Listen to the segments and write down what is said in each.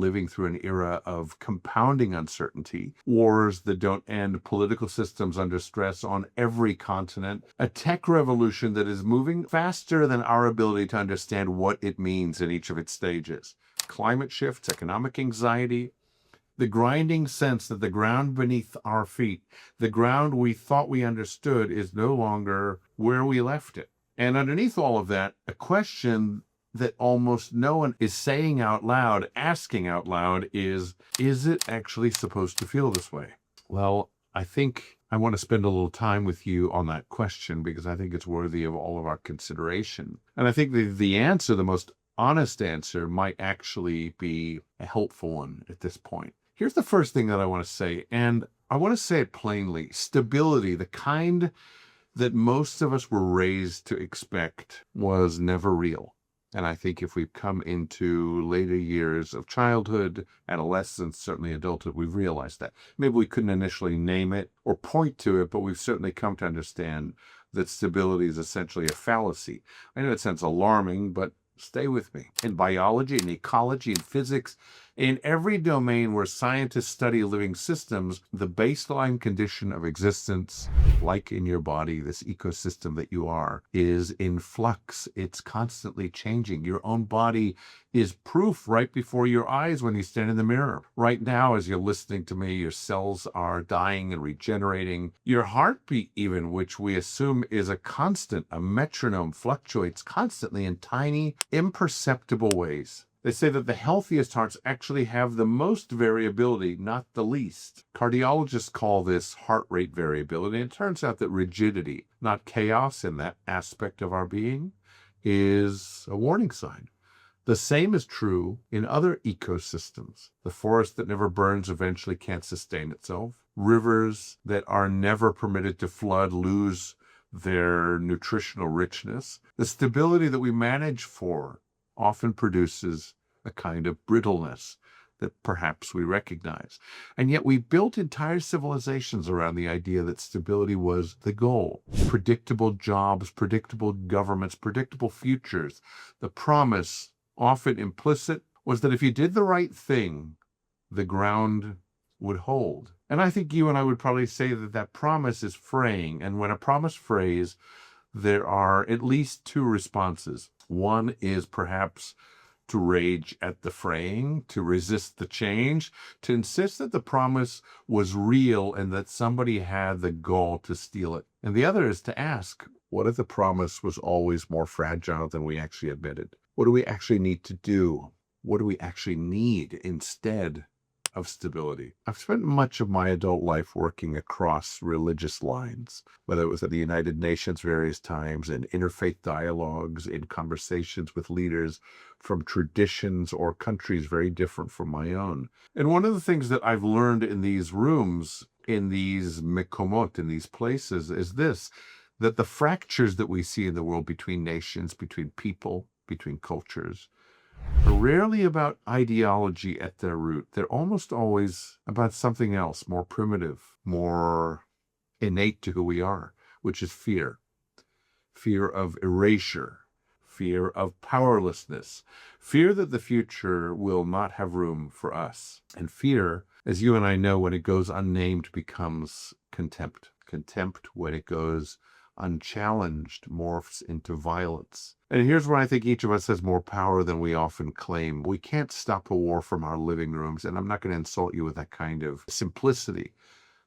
living through an era of compounding uncertainty, wars that don't end, political systems under stress on every continent, a tech revolution that is moving faster than our ability to understand what it means in each of its stages. Climate shifts, economic anxiety, the grinding sense that the ground beneath our feet, the ground we thought we understood, is no longer where we left it. And underneath all of that, a question that almost no one is saying out loud, asking out loud, is it actually supposed to feel this way? Well, I think I want to spend a little time with you on that question because I think it's worthy of all of our consideration. And I think the answer, the most honest answer, might actually be a helpful one at this point. Here's the first thing that I want to say, and I want to say it plainly. Stability, the kind that most of us were raised to expect, was never real. And I think if we've come into later years of childhood, adolescence, certainly adulthood, we've realized that. Maybe we couldn't initially name it or point to it, but we've certainly come to understand that stability is essentially a fallacy. I know it sounds alarming, but stay with me. In biology, in ecology, in physics, in every domain where scientists study living systems, the baseline condition of existence, like in your body, this ecosystem that you are, is in flux. It's constantly changing. Your own body is proof right before your eyes when you stand in the mirror. Right now, as you're listening to me, your cells are dying and regenerating. Your heartbeat even, which we assume is a constant, a metronome, fluctuates constantly in tiny, imperceptible ways. They say that the healthiest hearts actually have the most variability, not the least. Cardiologists call this heart rate variability, and it turns out that rigidity, not chaos in that aspect of our being, is a warning sign. The same is true in other ecosystems. The forest that never burns eventually can't sustain itself. Rivers that are never permitted to flood lose their nutritional richness. The stability that we manage for often produces a kind of brittleness that perhaps we recognize. And yet we built entire civilizations around the idea that stability was the goal. Predictable jobs, predictable governments, predictable futures. The promise, often implicit, was that if you did the right thing, the ground would hold. And I think you and I would probably say that that promise is fraying. And when a promise frays, there are at least two responses. One is perhaps to rage at the fraying, to resist the change, to insist that the promise was real and that somebody had the gall to steal it. And the other is to ask, what if the promise was always more fragile than we actually admitted? What do we actually need to do? What do we actually need instead of stability? I've spent much of my adult life working across religious lines, whether it was at the United Nations various times, in interfaith dialogues, in conversations with leaders from traditions or countries very different from my own. And one of the things that I've learned in these rooms, in these mekomot, in these places, is this, that the fractures that we see in the world between nations, between people, between cultures, are rarely about ideology at their root. They're almost always about something else, more primitive, more innate to who we are, which is fear. Fear of erasure, fear of powerlessness, fear that the future will not have room for us. And fear, as you and I know, when it goes unnamed, becomes contempt. Contempt, when it goes unchallenged, morphs into violence. And here's where I think each of us has more power than we often claim. We can't stop a war from our living rooms, and I'm not going to insult you with that kind of simplicity,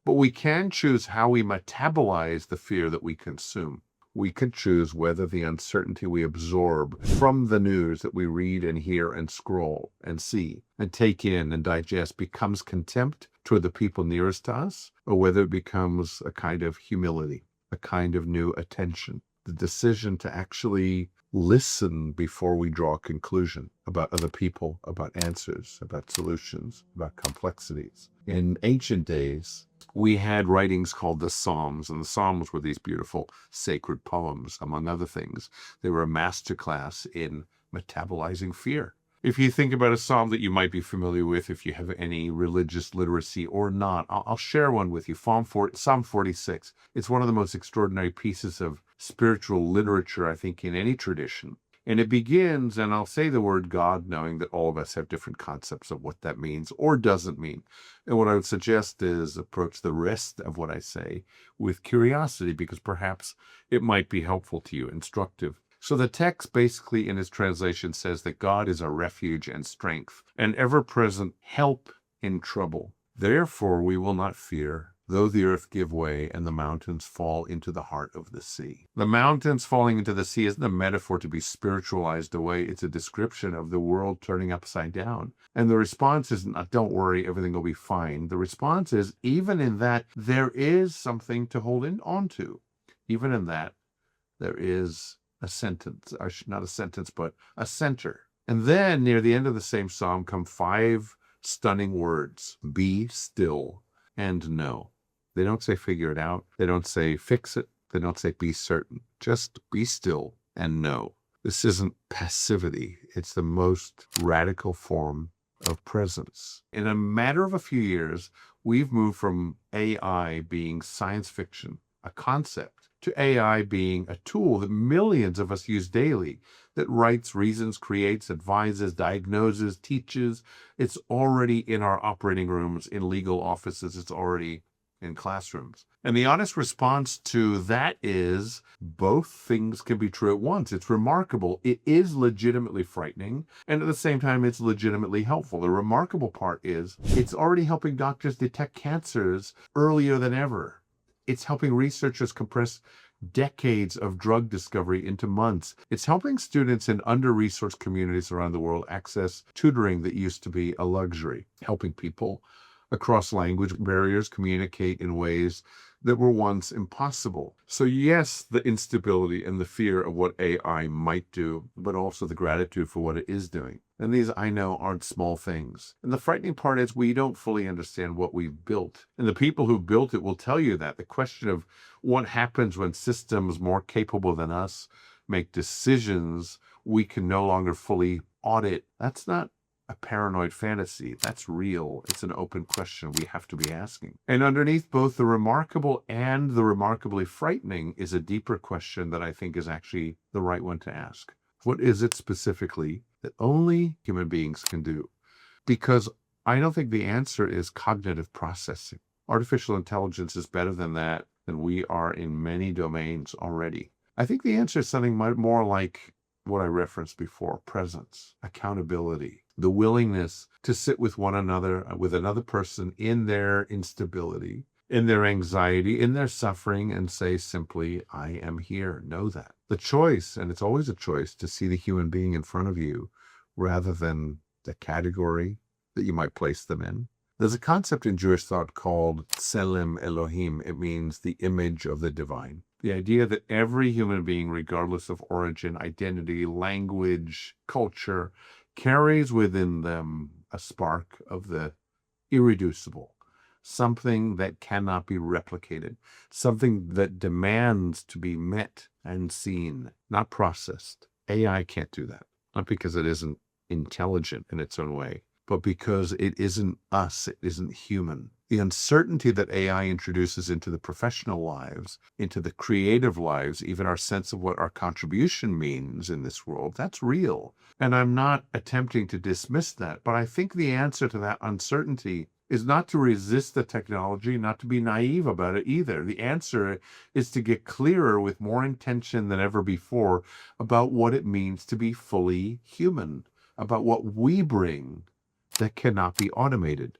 but we can choose how we metabolize the fear that we consume. We can choose whether the uncertainty we absorb from the news that we read and hear and scroll and see and take in and digest becomes contempt toward the people nearest to us, or whether it becomes a kind of humility, a kind of new attention, the decision to actually listen before we draw a conclusion about other people, about answers, about solutions, about complexities. In ancient days, we had writings called the Psalms, and the Psalms were these beautiful sacred poems, among other things. They were a masterclass in metabolizing fear. If you think about a psalm that you might be familiar with, if you have any religious literacy or not, I'll share one with you. Psalm 46. It's one of the most extraordinary pieces of spiritual literature, I think, in any tradition. And it begins, and I'll say the word God, knowing that all of us have different concepts of what that means or doesn't mean. And what I would suggest is approach the rest of what I say with curiosity, because perhaps it might be helpful to you, instructive. So the text basically in its translation says that God is our refuge and strength, an ever-present help in trouble. Therefore we will not fear, though the earth give way and the mountains fall into the heart of the sea. The mountains falling into the sea isn't a metaphor to be spiritualized away. It's a description of the world turning upside down. And the response isn't, don't worry, everything will be fine. The response is, even in that, there is something to hold on to. Even in that, there is a sentence, or not a sentence, but a center. And then near the end of the same psalm come 5 stunning words: be still and know. They don't say figure it out. They don't say fix it. They don't say be certain. Just be still and know. This isn't passivity. It's the most radical form of presence. In a matter of a few years, we've moved from AI being science fiction, a concept, to AI being a tool that millions of us use daily, that writes, reasons, creates, advises, diagnoses, teaches. It's already in our operating rooms, in legal offices. It's already in classrooms. And the honest response to that is both things can be true at once. It's remarkable. It is legitimately frightening, and at the same time, it's legitimately helpful. The remarkable part is it's already helping doctors detect cancers earlier than ever. It's helping researchers compress decades of drug discovery into months. It's helping students in under-resourced communities around the world access tutoring that used to be a luxury, helping people across language barriers communicate in ways that were once impossible. So yes, the instability and the fear of what AI might do, but also the gratitude for what it is doing. And these, I know, aren't small things. And the frightening part is we don't fully understand what we've built. And the people who built it will tell you that. The question of what happens when systems more capable than us make decisions we can no longer fully audit, that's not a paranoid fantasy. That's real. It's an open question we have to be asking. And underneath both the remarkable and the remarkably frightening is a deeper question that I think is actually the right one to ask. What is it specifically that only human beings can do? Because I don't think the answer is cognitive processing. Artificial intelligence is better than that, than we are in many domains already. I think the answer is something more like what I referenced before: presence, accountability, the willingness to sit with one another, with another person in their instability, in their anxiety, in their suffering, and say simply, I am here. Know that. The choice, and it's always a choice, to see the human being in front of you rather than the category that you might place them in. There's a concept in Jewish thought called Tselem Elohim. It means the image of the divine. The idea that every human being, regardless of origin, identity, language, culture, carries within them a spark of the irreducible, something that cannot be replicated, something that demands to be met and seen, not processed. AI can't do that, not because it isn't intelligent in its own way, but because it isn't us, it isn't human. The uncertainty that AI introduces into the professional lives, into the creative lives, even our sense of what our contribution means in this world, that's real. And I'm not attempting to dismiss that, but I think the answer to that uncertainty is not to resist the technology, not to be naive about it either. The answer is to get clearer with more intention than ever before about what it means to be fully human, about what we bring that cannot be automated.